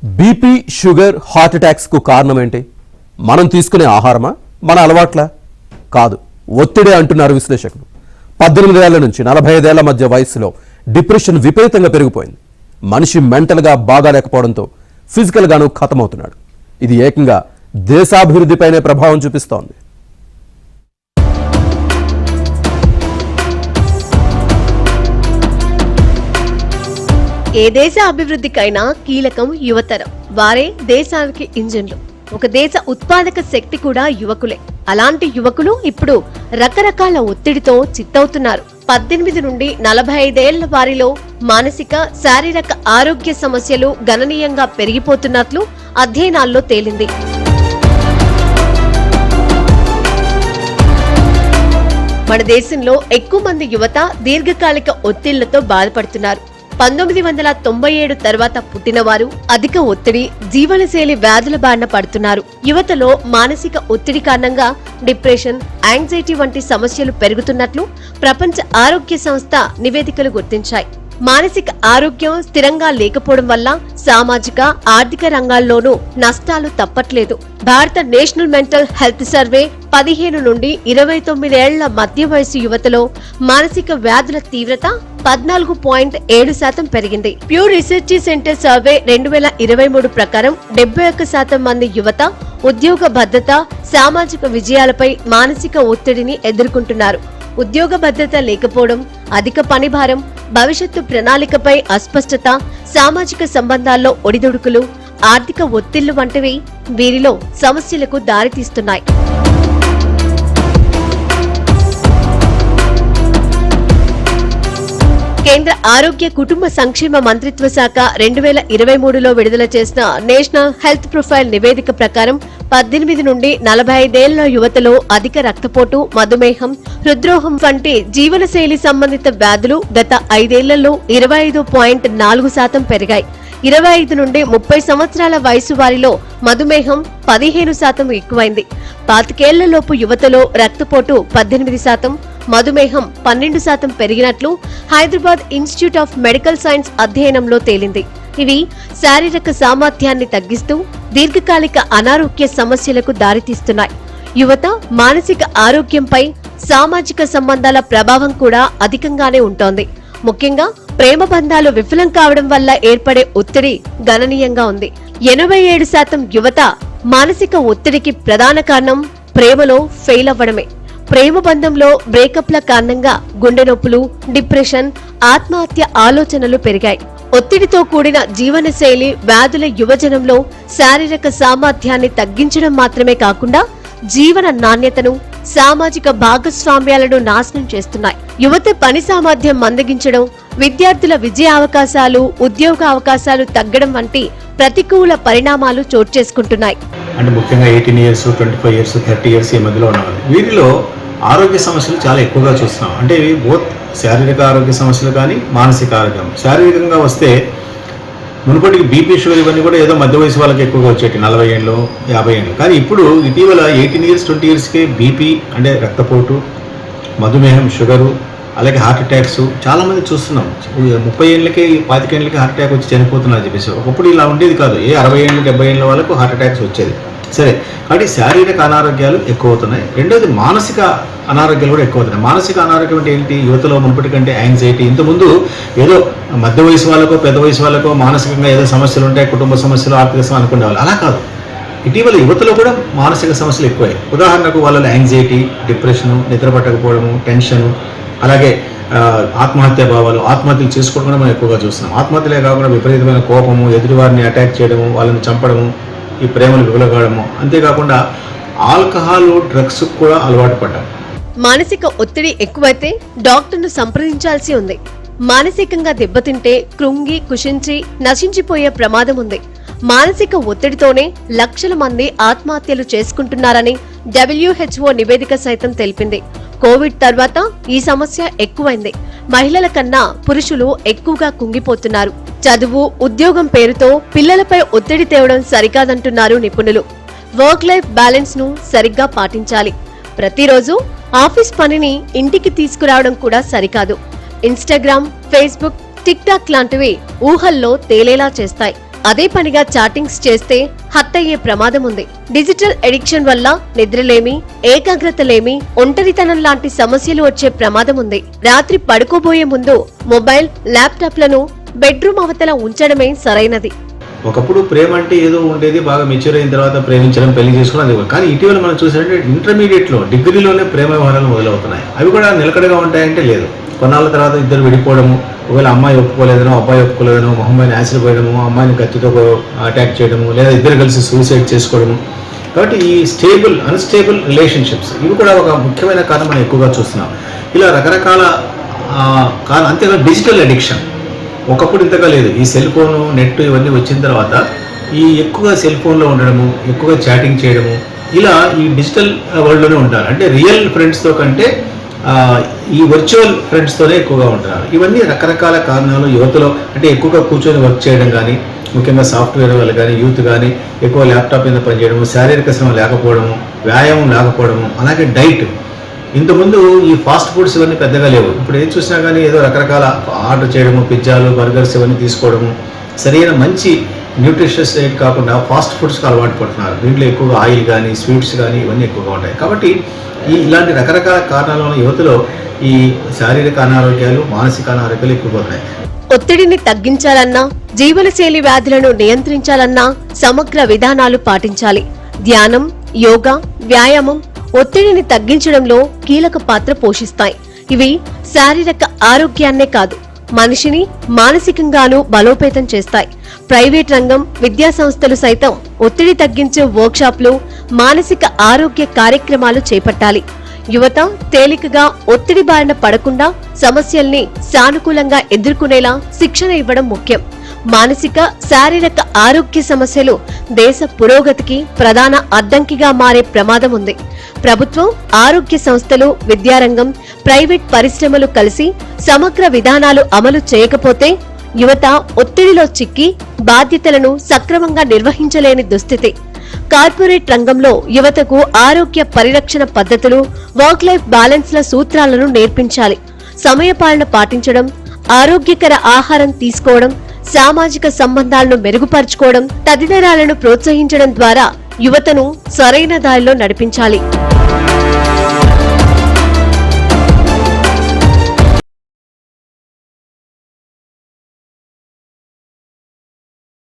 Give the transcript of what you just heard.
BP, sugar, heart అటాక్స్కు కారణం ఏంటి? మనం తీసుకునే ఆహారమా, మన అలవాట్లా? కాదు, ఒత్తిడే అంటున్నారు విశ్లేషకులు. 18 ఏళ్ల నుంచి 45 ఏళ్ల మధ్య వయసులో డిప్రెషన్ విపరీతంగా పెరిగిపోయింది. మనిషి మెంటల్గా బాగాలేకపోవడంతో ఫిజికల్గాను ఖతమవుతున్నాడు. ఇది ఏకంగా దేశాభివృద్ధిపైనే ప్రభావం చూపిస్తోంది. ఏ దేశ అభివృద్ధికైనా కీలకం యువతరం. వారే దేశానికి ఇంజన్లు. ఒక దేశ ఉత్పాదక శక్తి కూడా యువకులే. అలాంటి యువకులు ఇప్పుడు రకరకాల ఒత్తిడితో చిత్తవుతున్నారు. 18 నుండి 45 ఏళ్ల వారిలో మానసిక, శారీరక ఆరోగ్య సమస్యలు గణనీయంగా పెరిగిపోతున్నట్లు అధ్యయనాల్లో తేలింది. మన దేశంలో ఎక్కువ మంది యువత దీర్ఘకాలిక ఒత్తిళ్లతో బాధపడుతున్నారు. 1997 తర్వాత పుట్టినవారు అధిక ఒత్తిడి, జీవనశైలి వ్యాధుల బారిన పడుతున్నారు. యువతలో మానసిక ఒత్తిడి కారణంగా డిప్రెషన్, యాంగ్జైటీ వంటి సమస్యలు పెరుగుతున్నట్లు ప్రపంచ ఆరోగ్య సంస్థ నివేదికలు గుర్తించాయి. మానసిక ఆరోగ్యం స్థిరంగా లేకపోవడం వల్ల సామాజిక, ఆర్థిక రంగాల్లోనూ నష్టాలు తప్పట్లేదు. భారత నేషనల్ మెంటల్ హెల్త్ సర్వే 15 నుండి 29 ఏళ్ల మధ్య వయసు యువతలో మానసిక వ్యాధుల తీవ్రత 14.7% పెరిగింది. ప్యూ రీసెర్చ్ సెంటర్ సర్వే 2023 ప్రకారం 71% మంది యువత ఉద్యోగ భద్రత, సామాజిక విజయాలపై మానసిక ఒత్తిడిని ఎదుర్కొంటున్నారు. ఉద్యోగ భద్రత లేకపోవడం, అధిక పనిభారం, భవిష్యత్తు ప్రణాళికపై అస్పష్టత, సామాజిక సంబంధాల్లో ఒడిదుడుకులు, ఆర్థిక ఒత్తిళ్లు వంటివి వీరిలో సమస్యలకు దారితీస్తున్నాయి. కేంద్ర ఆరోగ్య కుటుంబ సంక్షేమ మంత్రిత్వ శాఖ 2023లో విడుదల చేసిన నేషనల్ హెల్త్ ప్రొఫైల్ నివేదిక ప్రకారం 18 నుండి 45 ఏళ్ల యువతలో అధిక రక్తపోటు, మధుమేహం, హృద్రోగం వంటి జీవనశైలి సంబంధిత వ్యాధులు గత 5 ఏళ్లలో 25.4% పెరిగాయి. 25 నుండి 30 సంవత్సరాల వయసు వారిలో మధుమేహం 15% ఎక్కువైంది. 25 ఏళ్లలోపు యువతలో రక్తపోటు 18%, మధుమేహం 12% పెరిగినట్లు Hyderabad institute of medical science అధ్యయనంలో తేలింది. ఇవి శారీరక సామర్థ్యాన్ని తగ్గిస్తూ దీర్ఘకాలిక అనారోగ్య సమస్యలకు దారితీస్తున్నాయి. యువత మానసిక ఆరోగ్యంపై సామాజిక సంబంధాల ప్రభావం కూడా అధికంగానే ఉంటోంది. ముఖ్యంగా ప్రేమ బంధాలు విఫలం కావడం వల్ల ఏర్పడే ఒత్తిడి గణనీయంగా ఉంది. 87% యువత మానసిక ఒత్తిడికి ప్రధాన కారణం ప్రేమలో ఫెయిల్ అవ్వడమే. ప్రేమ బంధంలో బ్రేకప్ల కారణంగా గుండె నొప్పులు, డిప్రెషన్, ఆత్మహత్య ఆలోచనలు పెరిగాయి. ఒత్తిడితో కూడిన జీవనశైలి వ్యాధుల యువజనంలో శారీరక సామర్థ్యాన్ని తగ్గించడం మాత్రమే కాకుండా జీవన నాణ్యతను, సామాజిక భాగస్వామ్యాలను నాశనం చేస్తున్నాయి. యువత పని సామర్థ్యం మందగించడం, విద్యార్థుల విజయ అవకాశాలు, ఉద్యోగ అవకాశాలు తగ్గడం వంటి ప్రతికూల పరిణామాలు చోటు చేసుకుంటున్నాయి. అంటే ముఖ్యంగా 18 ఇయర్స్, 25 ఇయర్స్, 30 ఇయర్స్ ఈ మధ్యలో ఉన్నవాళ్ళు, వీరిలో ఆరోగ్య సమస్యలు చాలా ఎక్కువగా చూస్తున్నాం. అంటే ఇవి బోత్ శారీరక ఆరోగ్య సమస్యలు కానీ మానసిక ఆరోగ్యం. శారీరకంగా వస్తే మునుపటికి బీపీ, షుగర్ ఇవన్నీ కూడా ఏదో మధ్య వయసు వాళ్ళకి ఎక్కువగా వచ్చేటి 40 ఏళ్ళు, 50 ఏళ్ళు. కానీ ఇప్పుడు ఇటీవల 18 ఇయర్స్, 20 ఇయర్స్కి బీపీ అంటే రక్తపోటు, మధుమేహం, షుగరు, అలాగే హార్ట్ అటాక్స్ చాలామంది చూస్తున్నాం. 30 ఏళ్ళకి 25 ఏళ్ళకి హార్ట్ అటాక్ వచ్చి చనిపోతున్నారు చెప్పేసి. ఒకప్పుడు ఇలా ఉండేది కాదు. 60 ఏళ్ళు, 70 ఏళ్ళ వాళ్ళకు హార్ట్ అటాక్స్ వచ్చేది. సరే, కాబట్టి శారీరక అనారోగ్యాలు ఎక్కువ అవుతున్నాయి. రెండోది మానసిక అనారోగ్యాలు కూడా ఎక్కువ అవుతున్నాయి. మానసిక అనారోగ్యం అంటే ఏంటి? యువతలో మునుపటి కంటే యాంగ్జైటీ. ఇంతకుముందు ఏదో మధ్య వయసు వాళ్ళకో పెద్ద వయసు వాళ్ళకో మానసికంగా ఏదో సమస్యలు ఉంటాయి, కుటుంబ సమస్యలు, ఆర్థిక సమస్యలు అనుకునేవాళ్ళు. అలా కాదు, ఇటీవల యువతలో కూడా మానసిక సమస్యలు ఎక్కువై. ఉదాహరణకు వాళ్ళలో యాంగ్జైటీ, డిప్రెషను, నిద్ర పట్టకపోవడము, టెన్షను, అలాగే ఆత్మహత్య భావాలు, ఆత్మహత్యలు చేసుకోవడం మనం ఎక్కువగా చూస్తున్నాం. ఆత్మహత్యలే కాకుండా విపరీతమైన కోపము, ఎదుటివారిని అటాక్ చేయడము, వాళ్ళని చంపడము, ఈ ప్రేమలు విగులగాడము, అంతేకాకుండా ఆల్కహాల్, డ్రగ్స్ కూడా అలవాటు పడ్డాం. మానసిక ఒత్తిడి ఎక్కువైతే డాక్టర్ను సంప్రదించాల్సి ఉంది. మానసికంగా దెబ్బతింటే కృంగి, కుషించి నశించిపోయే ప్రమాదం ఉంది. మానసిక ఒత్తిడితోనే లక్షల మంది ఆత్మహత్యలు చేసుకుంటున్నారని WHO నివేదిక సైతం తెలిపింది. కోవిడ్ తర్వాత ఈ సమస్య ఎక్కువైంది. మహిళల కన్నా పురుషులు ఎక్కువగా కుంగిపోతున్నారు. చదువు, ఉద్యోగం పేరుతో పిల్లలపై ఒత్తిడి తేవడం సరికాదంటున్నారు నిపుణులు. వర్క్ లైఫ్ బ్యాలెన్స్ ను సరిగ్గా పాటించాలి. ప్రతిరోజు ఆఫీస్ పనిని ఇంటికి తీసుకురావడం కూడా సరికాదు. ఇన్స్టాగ్రామ్, ఫేస్బుక్, టిక్ టాక్ లాంటివి ఊహల్లో తేలేలా చేస్తాయి. అదే పనిగా చాటింగ్స్ చేస్తే హత్యయ్యే ప్రమాదం ఉంది. డిజిటల్ ఎడిక్షన్ వల్ల నిద్రలేమి, ఏకాగ్రతలేమి, ఒంటరితనం లాంటి సమస్యలు వచ్చే ప్రమాదం ఉంది. రాత్రి పడుకోబోయే ముందు మొబైల్, ల్యాప్టాప్లను బెడ్రూమ్ అవతల ఉంచడమే సరైనది. ఒకప్పుడు ప్రేమ అంటే ఏదో ఉండేది, బాగా మెచ్యూర్ అయిన తర్వాత ప్రేమించడం, పెళ్లి చేసుకోవడం అది. కానీ ఇటీవల మనం చూసినట్టే ఇంటర్మీడియట్లో, డిగ్రీలోనే ప్రేమ వ్యవహారాలు మొదలవుతున్నాయి. అవి కూడా నిలకడగా ఉంటాయంటే లేదు. కొన్నాళ్ళ తర్వాత ఇద్దరు విడిపోవడము, ఒకవేళ అమ్మాయి ఒప్పుకోలేదనో అబ్బాయి ఒప్పుకోలేదనో మొహమ్మాయిని యాసిడ్ పోయడము, అమ్మాయిని కత్తితో అటాక్ చేయడము, లేదా ఇద్దరు కలిసి సూసైడ్ చేసుకోవడము. కాబట్టి ఈ అన్స్టేబుల్ రిలేషన్షిప్స్ ఇవి కూడా ఒక ముఖ్యమైన కారణం మనం ఎక్కువగా చూస్తున్నాం. ఇలా రకరకాల అంతేకాదు డిజిటల్ అడిక్షన్ ఒకప్పుడు ఇంతగా లేదు. ఈ సెల్ ఫోను, నెట్ ఇవన్నీ వచ్చిన తర్వాత ఈ ఎక్కువగా సెల్ ఫోన్లో ఉండడము, ఎక్కువగా చాటింగ్ చేయడము, ఇలా ఈ డిజిటల్ వరల్డ్లోనే ఉంటారు. అంటే రియల్ ఫ్రెండ్స్తో కంటే ఈ వర్చువల్ ఫ్రెండ్స్తోనే ఎక్కువగా ఉంటున్నారు. ఇవన్నీ రకరకాల కారణాలు యువతలో. అంటే ఎక్కువగా కూర్చొని వర్క్ చేయడం కానీ, ముఖ్యంగా సాఫ్ట్వేర్ వాళ్ళు కానీ, యూత్ కానీ ఎక్కువ ల్యాప్టాప్ మీద పనిచేయడము, శారీరక శ్రమ లేకపోవడము, వ్యాయామం లేకపోవడము, అలాగే డైట్. ఇంతకుముందు ఈ ఫాస్ట్ ఫుడ్స్ ఇవన్నీ పెద్దగా లేవు. ఇప్పుడు ఏం చూసినా కానీ ఏదో రకరకాల ఆర్డర్ చేయడము, పిజ్జాలు, బర్గర్స్ ఇవన్నీ తీసుకోవడము, సరైన మంచి న్యూట్రిషియస్ డైట్ కాకుండా ఫాస్ట్ ఫుడ్స్కి అలవాటు పడుతున్నారు. దీంట్లో ఎక్కువగా ఆయిల్ కానీ, స్వీట్స్ కానీ ఇవన్నీ ఎక్కువగా ఉంటాయి. కాబట్టి ఇలాంటి రకరకాల కారణాల వల్ల యువతలో ఈ శారీరక అనారోగ్యాలు, మానసిక అనారోగ్యాలు ఎక్కువగా ఉన్నాయి. ఒత్తిడిని తగ్గించాలన్నా, జీవనశైలి వ్యాధులను నియంత్రించాలన్నా సమగ్ర విధానాలు పాటించాలి. ధ్యానం, యోగా, వ్యాయామం ఒత్తిడిని తగ్గించడంలో కీలక పాత్ర పోషిస్తాయి. ఇవి శారీరక ఆరోగ్యాన్నే కాదు, మనిషిని మానసికంగానూ బలోపేతం చేస్తాయి. ప్రైవేట్ రంగం, విద్యా సంస్థలు సైతం ఒత్తిడి తగ్గించే వర్క్షాప్లు, మానసిక ఆరోగ్య కార్యక్రమాలు చేపట్టాలి. యువత తేలికగా ఒత్తిడి బారిన పడకుండా సమస్యల్ని సానుకూలంగా ఎదుర్కొనేలా శిక్షణ ఇవ్వడం ముఖ్యం. మానసిక, శారీరక ఆరోగ్య సమస్యలు దేశ పురోగతికి ప్రధాన అడ్డంకిగా మారే ప్రమాదం ఉంది. ప్రభుత్వం, ఆరోగ్య సంస్థలు, విద్యారంగం, ప్రైవేట్ పరిశ్రమలు కలిసి సమగ్ర విధానాలు అమలు చేయకపోతే యువత ఒత్తిడిలో చిక్కి బాధ్యతలను సక్రమంగా నిర్వహించలేని దుస్థితి. కార్పొరేట్ రంగంలో యువతకు ఆరోగ్య పరిరక్షణ పద్ధతులు, వర్క్ లైఫ్ బ్యాలెన్స్ల సూత్రాలను నేర్పించాలి. సమయపాలన పాటించడం, ఆరోగ్యకర ఆహారం తీసుకోవడం, సామాజిక సంబంధాలను మెరుగుపరుచుకోవడం తదితరాలను ప్రోత్సహించడం ద్వారా యువతను సరైన దారిలో నడిపించాలి.